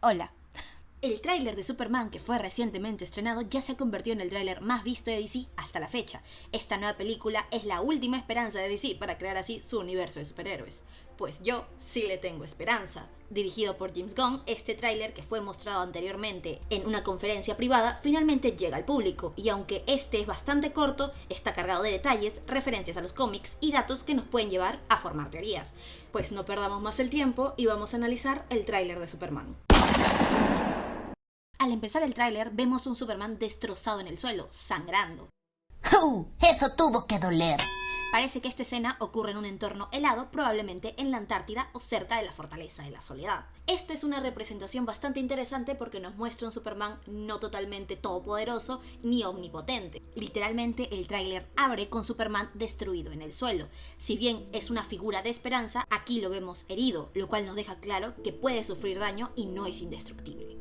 Hola. El tráiler de Superman, que fue recientemente estrenado, ya se ha convertido en el tráiler más visto de DC hasta la fecha. Esta nueva película es la última esperanza de DC para crear así su universo de superhéroes. Pues yo sí le tengo esperanza. Dirigido por James Gunn, este tráiler, que fue mostrado anteriormente en una conferencia privada, finalmente llega al público, y aunque este es bastante corto, está cargado de detalles, referencias a los cómics y datos que nos pueden llevar a formar teorías. Pues no perdamos más el tiempo y vamos a analizar el tráiler de Superman. Al empezar el tráiler, vemos un Superman destrozado en el suelo, sangrando. Eso tuvo que doler. Parece que esta escena ocurre en un entorno helado, probablemente en la Antártida o cerca de la Fortaleza de la Soledad. Esta es una representación bastante interesante porque nos muestra un Superman no totalmente todopoderoso ni omnipotente. Literalmente el tráiler abre con Superman destruido en el suelo. Si bien es una figura de esperanza, aquí lo vemos herido, lo cual nos deja claro que puede sufrir daño y no es indestructible.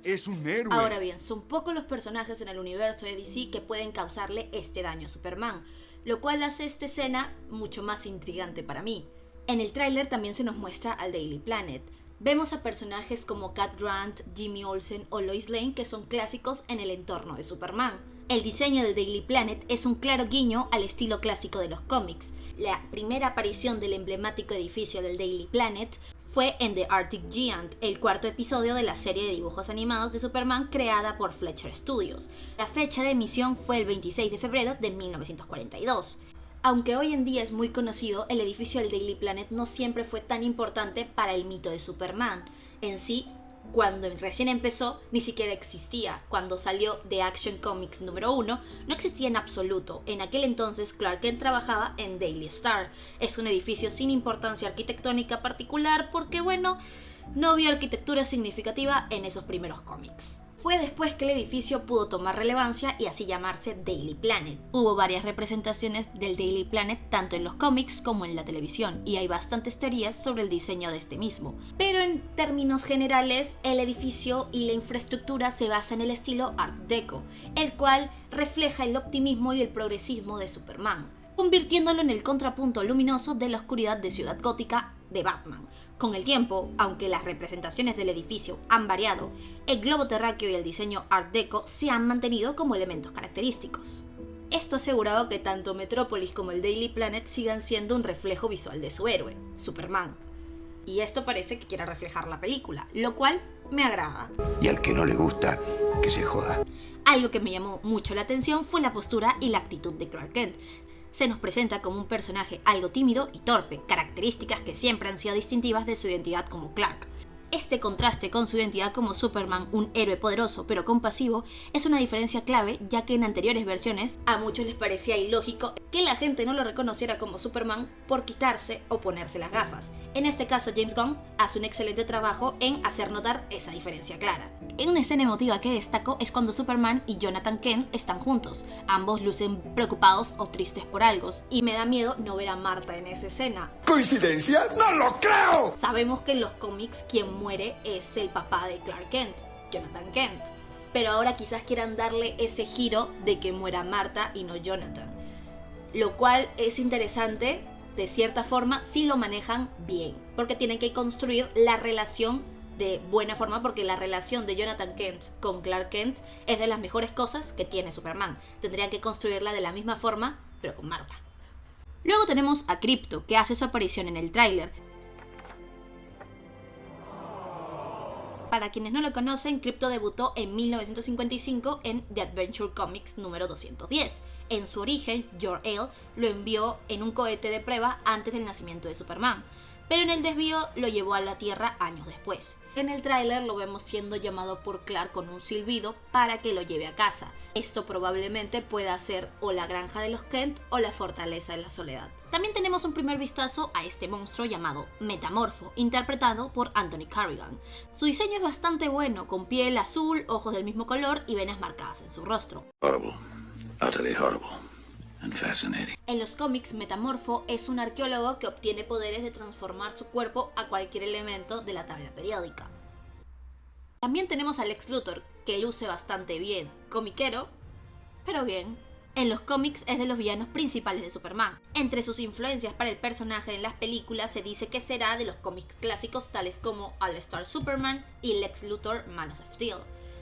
Es un héroe. Ahora bien, son pocos los personajes en el universo de DC que pueden causarle este daño a Superman, lo cual hace esta escena mucho más intrigante para mí. En el tráiler también se nos muestra al Daily Planet. Vemos a personajes como Cat Grant, Jimmy Olsen o Lois Lane, que son clásicos en el entorno de Superman. El diseño del Daily Planet es un claro guiño al estilo clásico de los cómics. La primera aparición del emblemático edificio del Daily Planet fue en The Arctic Giant, el cuarto episodio de la serie de dibujos animados de Superman creada por Fletcher Studios. La fecha de emisión fue el 26 de febrero de 1942. Aunque hoy en día es muy conocido, el edificio del Daily Planet no siempre fue tan importante para el mito de Superman. En sí, cuando recién empezó, ni siquiera existía. Cuando salió The Action Comics número 1, no existía en absoluto. En aquel entonces, Clark Kent trabajaba en Daily Star. Es un edificio sin importancia arquitectónica particular porque, bueno, no había arquitectura significativa en esos primeros cómics. Fue después que el edificio pudo tomar relevancia y así llamarse Daily Planet. Hubo varias representaciones del Daily Planet tanto en los cómics como en la televisión, y hay bastantes teorías sobre el diseño de este mismo. Pero en términos generales, el edificio y la infraestructura se basa en el estilo Art Deco, el cual refleja el optimismo y el progresismo de Superman, convirtiéndolo en el contrapunto luminoso de la oscuridad de Ciudad Gótica de Batman. Con el tiempo, aunque las representaciones del edificio han variado, el globo terráqueo y el diseño Art Deco se han mantenido como elementos característicos. Esto ha asegurado que tanto Metrópolis como el Daily Planet sigan siendo un reflejo visual de su héroe, Superman. Y esto parece que quiera reflejar la película, lo cual me agrada. Y al que no le gusta, que se joda. Algo que me llamó mucho la atención fue la postura y la actitud de Clark Kent. Se nos presenta como un personaje algo tímido y torpe, características que siempre han sido distintivas de su identidad como Clark. Este contraste con su identidad como Superman, un héroe poderoso pero compasivo, es una diferencia clave, ya que en anteriores versiones a muchos les parecía ilógico que la gente no lo reconociera como Superman por quitarse o ponerse las gafas. En este caso, James Gunn hace un excelente trabajo en hacer notar esa diferencia clara. En una escena emotiva que destaco es cuando Superman y Jonathan Kent están juntos. Ambos lucen preocupados o tristes por algo, y me da miedo no ver a Marta en esa escena. ¿Coincidencia? ¡No lo creo! Sabemos que en los cómics quien muere es el papá de Clark Kent, Jonathan Kent. Pero ahora quizás quieran darle ese giro de que muera Marta y no Jonathan. Lo cual es interesante, de cierta forma, si lo manejan bien. Porque tienen que construir la relación de buena forma, porque la relación de Jonathan Kent con Clark Kent es de las mejores cosas que tiene Superman. Tendrían que construirla de la misma forma, pero con Marta. Luego tenemos a Krypto, que hace su aparición en el tráiler. Para quienes no lo conocen, Krypto debutó en 1955 en The Adventure Comics número 210. En su origen, Jor-El lo envió en un cohete de prueba antes del nacimiento de Superman, pero en el desvío lo llevó a la Tierra años después. En el tráiler lo vemos siendo llamado por Clark con un silbido para que lo lleve a casa. Esto probablemente pueda ser o la granja de los Kent o la Fortaleza de la Soledad. También tenemos un primer vistazo a este monstruo llamado Metamorfo, interpretado por Anthony Carrigan. Su diseño es bastante bueno, con piel azul, ojos del mismo color y venas marcadas en su rostro. Horrible. Utterly horrible. And fascinating. En los cómics, Metamorfo es un arqueólogo que obtiene poderes de transformar su cuerpo a cualquier elemento de la tabla periódica. También tenemos a Lex Luthor, que luce bastante bien, comiquero, pero bien. en los cómics es de los villanos principales de Superman. Entre sus influencias para el personaje en las películas se dice que será de los cómics clásicos tales como All-Star Superman y Lex Luthor Man of Steel.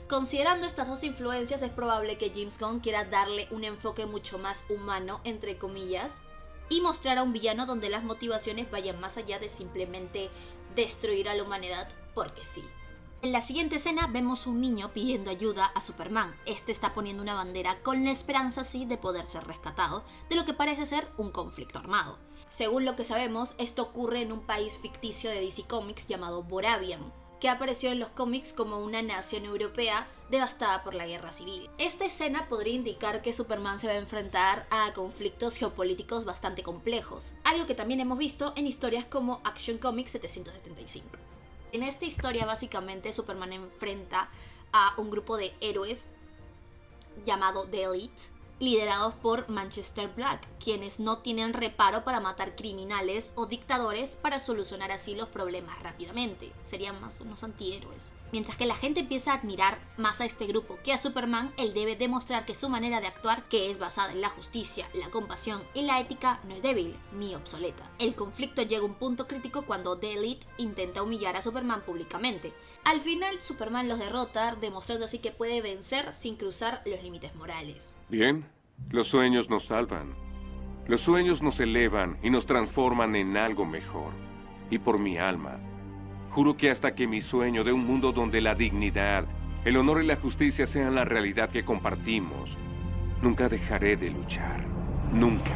Considerando estas dos influencias, es probable que James Gunn quiera darle un enfoque mucho más humano, entre comillas, y mostrar a un villano donde las motivaciones vayan más allá de simplemente destruir a la humanidad porque sí. En la siguiente escena vemos un niño pidiendo ayuda a Superman. Este está poniendo una bandera con la esperanza así de poder ser rescatado de lo que parece ser un conflicto armado. Según lo que sabemos, esto ocurre en un país ficticio de DC Comics llamado Boravian, que apareció en los cómics como una nación europea devastada por la guerra civil. Esta escena podría indicar que Superman se va a enfrentar a conflictos geopolíticos bastante complejos, algo que también hemos visto en historias como Action Comics 775. En esta historia básicamente Superman enfrenta a un grupo de héroes llamado The Elite, liderados por Manchester Black, quienes no tienen reparo para matar criminales o dictadores para solucionar así los problemas rápidamente. Serían más unos antihéroes. Mientras que la gente empieza a admirar más a este grupo que a Superman, él debe demostrar que su manera de actuar, que es basada en la justicia, la compasión y la ética, no es débil ni obsoleta. El conflicto llega a un punto crítico cuando The Elite intenta humillar a Superman públicamente. Al final, Superman los derrota, demostrando así que puede vencer sin cruzar los límites morales. Bien, los sueños nos salvan. Los sueños nos elevan y nos transforman en algo mejor. Y por mi alma, juro que hasta que mi sueño de un mundo donde la dignidad, el honor y la justicia sean la realidad que compartimos, nunca dejaré de luchar. Nunca.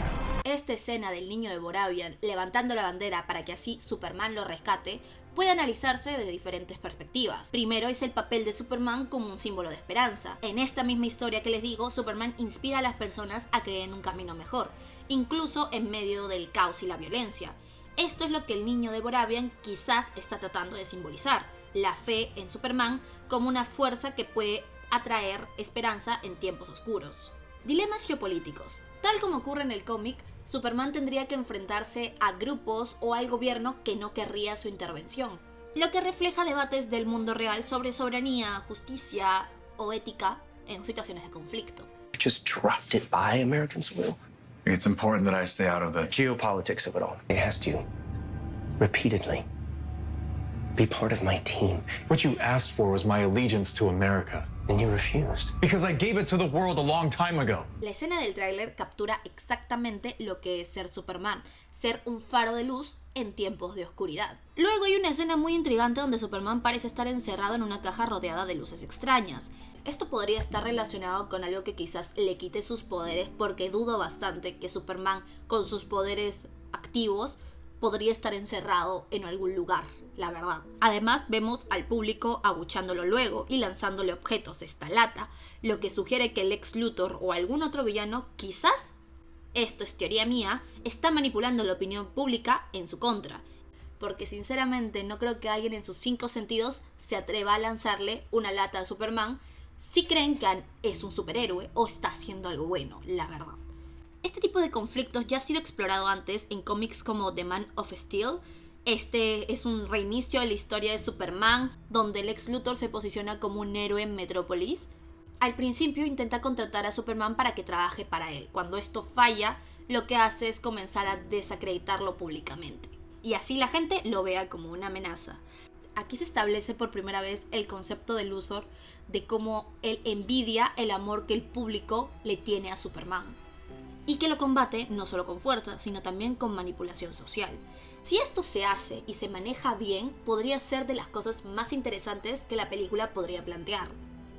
Esta escena del niño de Boravian levantando la bandera para que así Superman lo rescate puede analizarse desde diferentes perspectivas. Primero es el papel de Superman como un símbolo de esperanza. En esta misma historia que les digo, Superman inspira a las personas a creer en un camino mejor, incluso en medio del caos y la violencia. Esto es lo que el niño de Boravian quizás está tratando de simbolizar, la fe en Superman como una fuerza que puede atraer esperanza en tiempos oscuros. Dilemas geopolíticos. Tal como ocurre en el cómic, Superman tendría que enfrentarse a grupos o al gobierno que no querría su intervención, lo que refleja debates del mundo real sobre soberanía, justicia o ética en situaciones de conflicto. Just dropped it by American soil. It's important that I stay out of the Geopolitics of it all. I asked you repeatedly, be part of my team, What you asked for was my allegiance to America. and you refused. Because I gave it to the world a long time ago. La escena del tráiler captura exactamente lo que es ser Superman, ser un faro de luz en tiempos de oscuridad. Luego hay una escena muy intrigante donde Superman parece estar encerrado en una caja rodeada de luces extrañas. Esto podría estar relacionado con algo que quizás le quite sus poderes, porque dudo bastante que Superman con sus poderes activos podría estar encerrado en algún lugar, la verdad. Además, vemos al público abuchándolo luego y lanzándole objetos, esta lata, lo que sugiere que Lex Luthor o algún otro villano, quizás, esto es teoría mía, está manipulando la opinión pública en su contra. Porque sinceramente no creo que alguien en sus 5 sentidos se atreva a lanzarle una lata a Superman si creen que es un superhéroe o está haciendo algo bueno, la verdad. Este tipo de conflictos ya ha sido explorado antes en cómics como The Man of Steel. Este es un reinicio de la historia de Superman, donde Lex Luthor se posiciona como un héroe en Metrópolis. Al principio intenta contratar a Superman para que trabaje para él. Cuando esto falla, lo que hace es comenzar a desacreditarlo públicamente. Y así la gente lo vea como una amenaza. Aquí se establece por primera vez el concepto de Luthor, de cómo él envidia el amor que el público le tiene a Superman. Y que lo combate no solo con fuerza, sino también con manipulación social. Si esto se hace y se maneja bien, podría ser de las cosas más interesantes que la película podría plantear.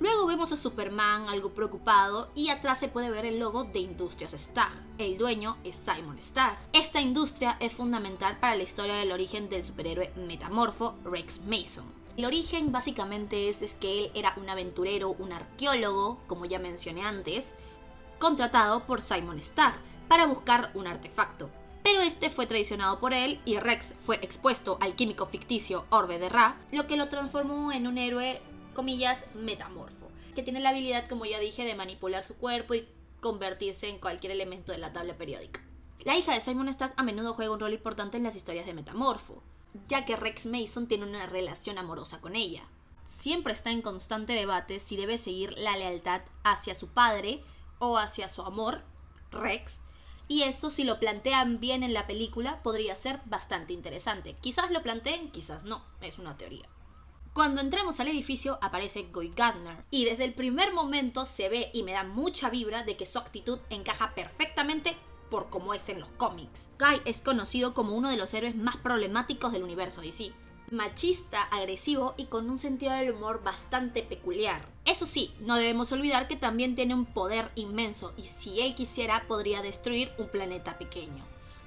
Luego vemos a Superman algo preocupado y atrás se puede ver el logo de Industrias Stagg. El dueño es Simon Stagg. Esta industria es fundamental para la historia del origen del superhéroe metamorfo Rex Mason. El origen básicamente es que él era un aventurero, un arqueólogo, como ya mencioné antes, contratado por Simon Stagg para buscar un artefacto. Pero este fue traicionado por él y Rex fue expuesto al químico ficticio Orbe de Ra, lo que lo transformó en un héroe, comillas, metamorfo, que tiene la habilidad, como ya dije, de manipular su cuerpo y convertirse en cualquier elemento de la tabla periódica. La hija de Simon Stagg a menudo juega un rol importante en las historias de Metamorfo, ya que Rex Mason tiene una relación amorosa con ella. Siempre está en constante debate si debe seguir la lealtad hacia su padre o hacia su amor, Rex, y eso, si lo plantean bien en la película, podría ser bastante interesante. Quizás lo planteen, quizás no, es una teoría. Cuando entremos al edificio aparece Guy Gardner, y desde el primer momento se ve y me da mucha vibra de que su actitud encaja perfectamente por como es en los cómics. Guy es conocido como uno de los héroes más problemáticos del universo DC. Machista, agresivo y con un sentido del humor bastante peculiar. Eso sí, no debemos olvidar que también tiene un poder inmenso y si él quisiera podría destruir un planeta pequeño.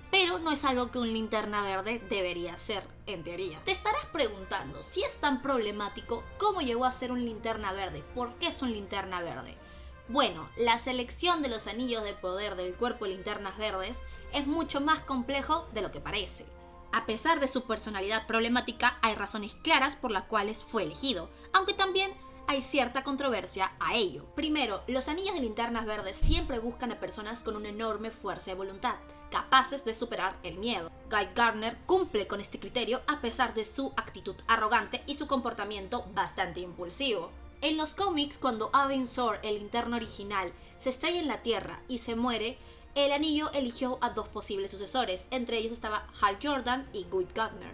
Pero no es algo que un Linterna Verde debería hacer, en teoría. Te estarás preguntando, si es tan problemático, ¿cómo llegó a ser un Linterna Verde? ¿Por qué es un Linterna Verde? Bueno, la selección de los anillos de poder del cuerpo de Linternas Verdes es mucho más complejo de lo que parece. A pesar de su personalidad problemática, hay razones claras por las cuales fue elegido, aunque también hay cierta controversia a ello. Primero, los anillos de Linternas Verdes siempre buscan a personas con una enorme fuerza de voluntad, capaces de superar el miedo. Guy Gardner cumple con este criterio a pesar de su actitud arrogante y su comportamiento bastante impulsivo. En los cómics, cuando Avon Shore, el linterna original, se estrella en la Tierra y se muere, el anillo eligió a dos posibles sucesores, entre ellos estaba Hal Jordan y Guy Gardner.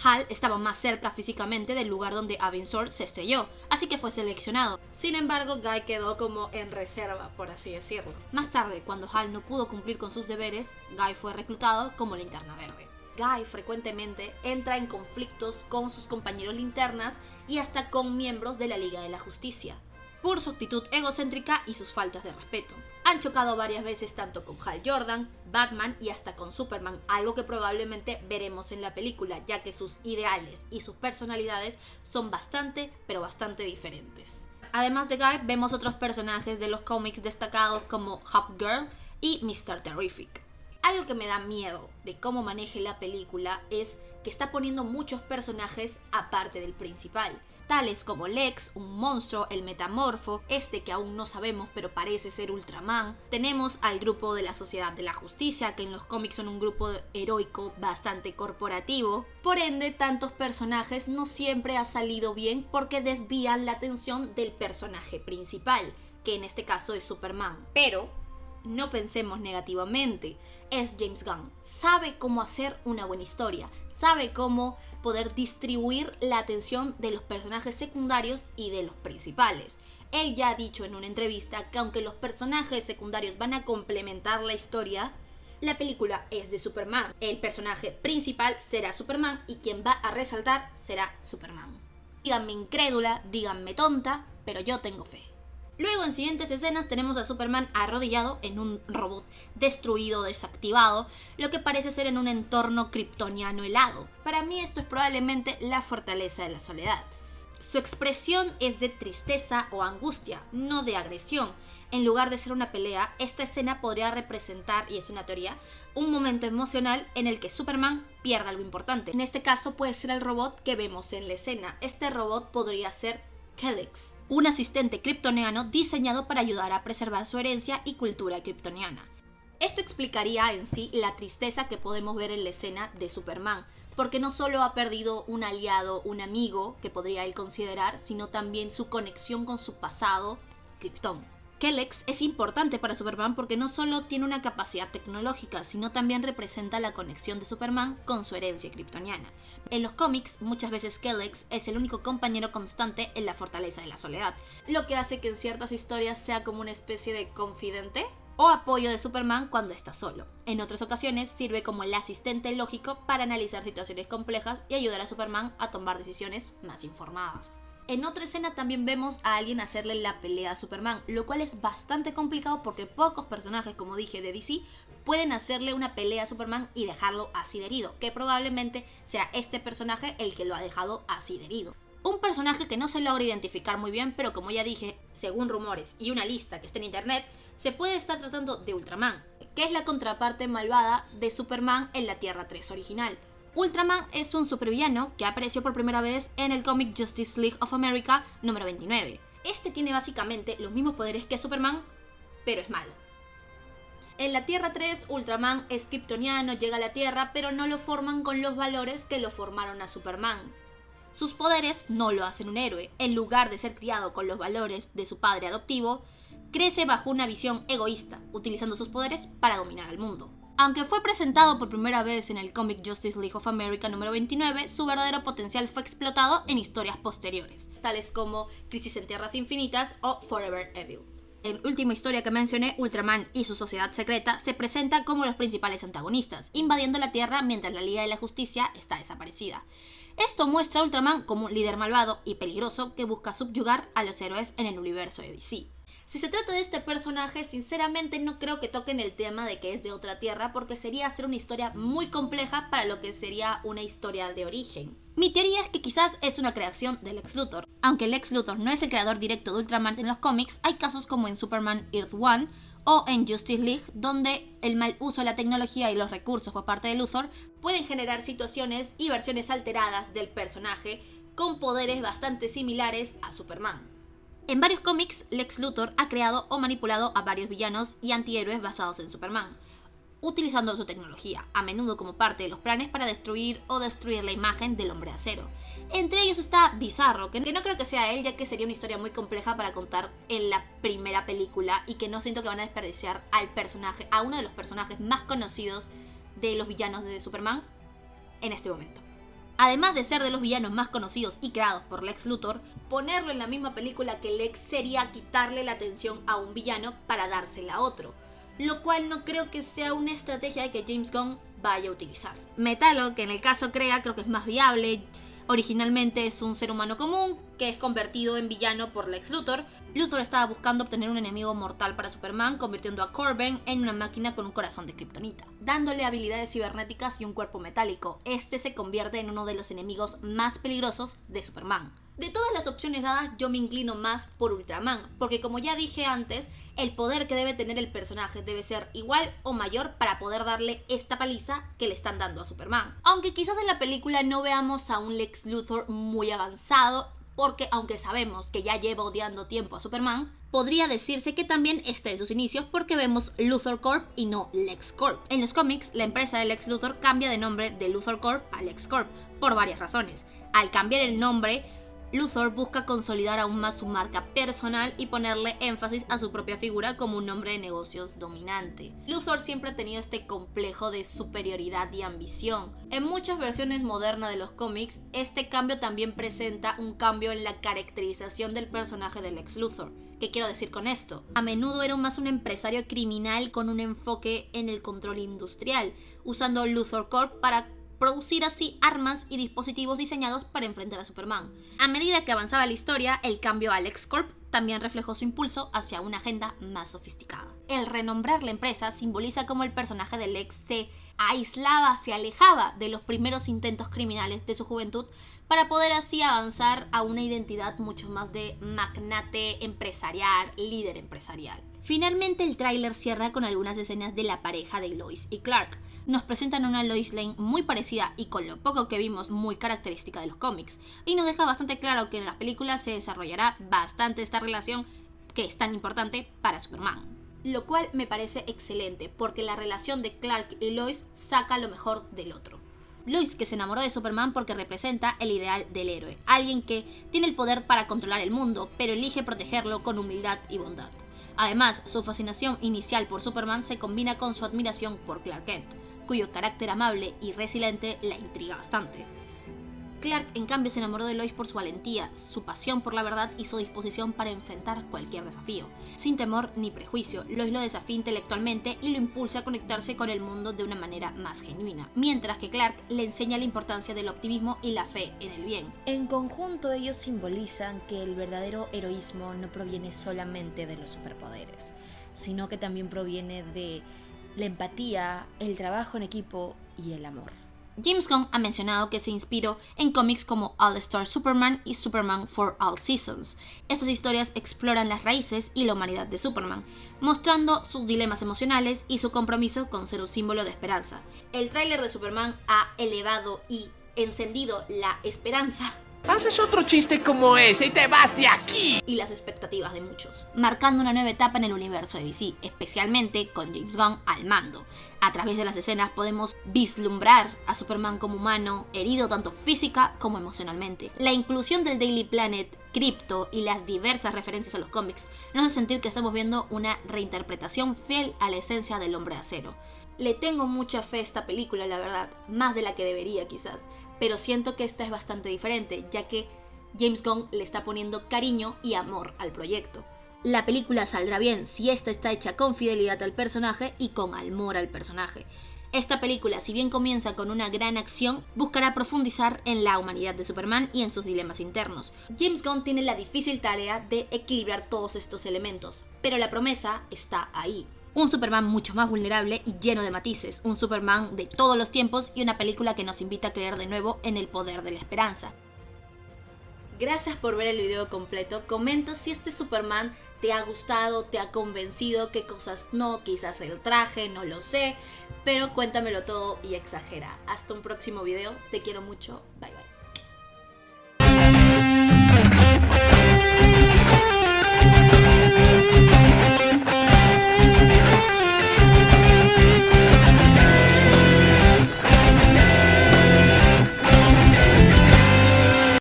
Hal estaba más cerca físicamente del lugar donde Avon Shore se estrelló, así que fue seleccionado. Sin embargo, Guy quedó como en reserva, por así decirlo. Más tarde, cuando Hal no pudo cumplir con sus deberes, Guy fue reclutado como Linterna Verde. Guy frecuentemente entra en conflictos con sus compañeros linternas y hasta con miembros de la Liga de la Justicia, por su actitud egocéntrica y sus faltas de respeto. Han chocado varias veces tanto con Hal Jordan, Batman y hasta con Superman, algo que probablemente veremos en la película, ya que sus ideales y sus personalidades son bastante, pero bastante diferentes. Además de Guy, vemos otros personajes de los cómics destacados como Hawkgirl y Mr. Terrific. Algo que me da miedo de cómo maneje la película es que está poniendo muchos personajes aparte del principal, tales como Lex, un monstruo, el Metamorfo, que aún no sabemos pero parece ser Ultraman. Tenemos al grupo de la Sociedad de la Justicia, que en los cómics son un grupo heroico bastante corporativo. Por ende, tantos personajes no siempre ha salido bien porque desvían la atención del personaje principal, que en este caso es Superman. Pero no pensemos negativamente, es James Gunn, sabe cómo hacer una buena historia, sabe cómo poder distribuir la atención de los personajes secundarios y de los principales. Él ya ha dicho en una entrevista que aunque los personajes secundarios van a complementar la historia, la película es de Superman, el personaje principal será Superman y quien va a resaltar será Superman. Díganme incrédula, díganme tonta, pero yo tengo fe. Luego, en siguientes escenas, tenemos a Superman arrodillado en un robot destruido, desactivado, lo que parece ser en un entorno kryptoniano helado. Para mí esto es probablemente la fortaleza de la soledad. Su expresión es de tristeza o angustia, no de agresión. En lugar de ser una pelea, esta escena podría representar, y es una teoría, un momento emocional en el que Superman pierda algo importante. En este caso puede ser el robot que vemos en la escena. Este robot podría ser Kelex, un asistente kryptoniano diseñado para ayudar a preservar su herencia y cultura kryptoniana. Esto explicaría en sí la tristeza que podemos ver en la escena de Superman, porque no solo ha perdido un aliado, un amigo que podría él considerar, sino también su conexión con su pasado, Krypton. Kelex es importante para Superman porque no solo tiene una capacidad tecnológica, sino también representa la conexión de Superman con su herencia kryptoniana. En los cómics, muchas veces Kelex es el único compañero constante en la fortaleza de la soledad, lo que hace que en ciertas historias sea como una especie de confidente o apoyo de Superman cuando está solo. En otras ocasiones sirve como el asistente lógico para analizar situaciones complejas y ayudar a Superman a tomar decisiones más informadas. En otra escena también vemos a alguien hacerle la pelea a Superman, lo cual es bastante complicado porque pocos personajes, como dije, de DC pueden hacerle una pelea a Superman y dejarlo así de herido, que probablemente sea este personaje el que lo ha dejado así de herido. Un personaje que no se logra identificar muy bien, pero como ya dije, según rumores y una lista que está en internet, se puede estar tratando de Ultraman, que es la contraparte malvada de Superman en la Tierra 3 original. Ultraman es un supervillano que apareció por primera vez en el cómic Justice League of America número 29. Este tiene básicamente los mismos poderes que Superman, pero es malo. En la Tierra 3, Ultraman es kryptoniano, llega a la Tierra, pero no lo forman con los valores que lo formaron a Superman. Sus poderes no lo hacen un héroe. En lugar de ser criado con los valores de su padre adoptivo, crece bajo una visión egoísta, utilizando sus poderes para dominar al mundo. Aunque fue presentado por primera vez en el cómic Justice League of America número 29, su verdadero potencial fue explotado en historias posteriores, tales como Crisis en Tierras Infinitas o Forever Evil. En la última historia que mencioné, Ultraman y su sociedad secreta se presentan como los principales antagonistas, invadiendo la Tierra mientras la Liga de la Justicia está desaparecida. Esto muestra a Ultraman como un líder malvado y peligroso que busca subyugar a los héroes en el universo de DC. Si se trata de este personaje, sinceramente no creo que toquen el tema de que es de otra tierra, porque sería hacer una historia muy compleja para lo que sería una historia de origen. Mi teoría es que quizás es una creación de Lex Luthor. Aunque Lex Luthor no es el creador directo de Ultraman en los cómics, hay casos como en Superman Earth One o en Justice League, donde el mal uso de la tecnología y los recursos por parte de Luthor pueden generar situaciones y versiones alteradas del personaje con poderes bastante similares a Superman. En varios cómics, Lex Luthor ha creado o manipulado a varios villanos y antihéroes basados en Superman, utilizando su tecnología, a menudo como parte de los planes para destruir la imagen del Hombre de Acero. Entre ellos está Bizarro, que no creo que sea él, ya que sería una historia muy compleja para contar en la primera película y que no siento que van a desperdiciar a uno de los personajes más conocidos de los villanos de Superman en este momento. Además de ser de los villanos más conocidos y creados por Lex Luthor, ponerlo en la misma película que Lex sería quitarle la atención a un villano para dársela a otro, lo cual no creo que sea una estrategia que James Gunn vaya a utilizar. Metallo, que en el caso creo que es más viable. Originalmente es un ser humano común que es convertido en villano por Lex Luthor. Luthor estaba buscando obtener un enemigo mortal para Superman, convirtiendo a Corbin en una máquina con un corazón de kriptonita, dándole habilidades cibernéticas y un cuerpo metálico. Este se convierte en uno de los enemigos más peligrosos de Superman. De todas las opciones dadas, yo me inclino más por Ultraman, porque como ya dije antes, el poder que debe tener el personaje debe ser igual o mayor para poder darle esta paliza que le están dando a Superman. Aunque quizás en la película no veamos a un Lex Luthor muy avanzado, porque aunque sabemos que ya lleva odiando tiempo a Superman, podría decirse que también está en sus inicios porque vemos Luthor Corp y no Lex Corp. En los cómics, la empresa de Lex Luthor cambia de nombre de Luthor Corp a Lex Corp por varias razones. Al cambiar el nombre, Luthor busca consolidar aún más su marca personal y ponerle énfasis a su propia figura como un hombre de negocios dominante. Luthor siempre ha tenido este complejo de superioridad y ambición. En muchas versiones modernas de los cómics, este cambio también presenta un cambio en la caracterización del personaje de Lex Luthor. ¿Qué quiero decir con esto? A menudo era más un empresario criminal con un enfoque en el control industrial, usando Luthor Corp para producir así armas y dispositivos diseñados para enfrentar a Superman. A medida que avanzaba la historia, el cambio a Lex Corp también reflejó su impulso hacia una agenda más sofisticada. El renombrar la empresa simboliza cómo el personaje de Lex se aislaba, se alejaba de los primeros intentos criminales de su juventud para poder así avanzar a una identidad mucho más de magnate empresarial, líder empresarial. Finalmente el tráiler cierra con algunas escenas de la pareja de Lois y Clark. Nos presentan una Lois Lane muy parecida y con lo poco que vimos muy característica de los cómics, y nos deja bastante claro que en la película se desarrollará bastante esta relación que es tan importante para Superman. Lo cual me parece excelente porque la relación de Clark y Lois saca lo mejor del otro. Lois, que se enamoró de Superman porque representa el ideal del héroe, alguien que tiene el poder para controlar el mundo, pero elige protegerlo con humildad y bondad. Además, su fascinación inicial por Superman se combina con su admiración por Clark Kent, cuyo carácter amable y resiliente la intriga bastante. Clark, en cambio, se enamoró de Lois por su valentía, su pasión por la verdad y su disposición para enfrentar cualquier desafío. Sin temor ni prejuicio, Lois lo desafía intelectualmente y lo impulsa a conectarse con el mundo de una manera más genuina, mientras que Clark le enseña la importancia del optimismo y la fe en el bien. En conjunto, ellos simbolizan que el verdadero heroísmo no proviene solamente de los superpoderes, sino que también proviene de la empatía, el trabajo en equipo y el amor. James Gunn ha mencionado que se inspiró en cómics como All Star Superman y Superman for All Seasons. Estas historias exploran las raíces y la humanidad de Superman, mostrando sus dilemas emocionales y su compromiso con ser un símbolo de esperanza. El tráiler de Superman ha elevado y encendido la esperanza. Haces otro chiste como ese y te vas de aquí. Y las expectativas de muchos, marcando una nueva etapa en el universo de DC, especialmente con James Gunn al mando. A través de las escenas podemos vislumbrar a Superman como humano, herido tanto física como emocionalmente. La inclusión del Daily Planet Crypto y las diversas referencias a los cómics nos hace sentir que estamos viendo una reinterpretación fiel a la esencia del Hombre de Acero. Le tengo mucha fe a esta película, la verdad, más de la que debería quizás, pero siento que esta es bastante diferente, ya que James Gunn le está poniendo cariño y amor al proyecto. La película saldrá bien si esta está hecha con fidelidad al personaje y con amor al personaje. Esta película, si bien comienza con una gran acción, buscará profundizar en la humanidad de Superman y en sus dilemas internos. James Gunn tiene la difícil tarea de equilibrar todos estos elementos, pero la promesa está ahí. Un Superman mucho más vulnerable y lleno de matices, un Superman de todos los tiempos y una película que nos invita a creer de nuevo en el poder de la esperanza. Gracias por ver el video completo, comenta si este Superman te ha gustado, te ha convencido, qué cosas no, quizás el traje, no lo sé, pero cuéntamelo todo y exagera. Hasta un próximo video, te quiero mucho, bye bye.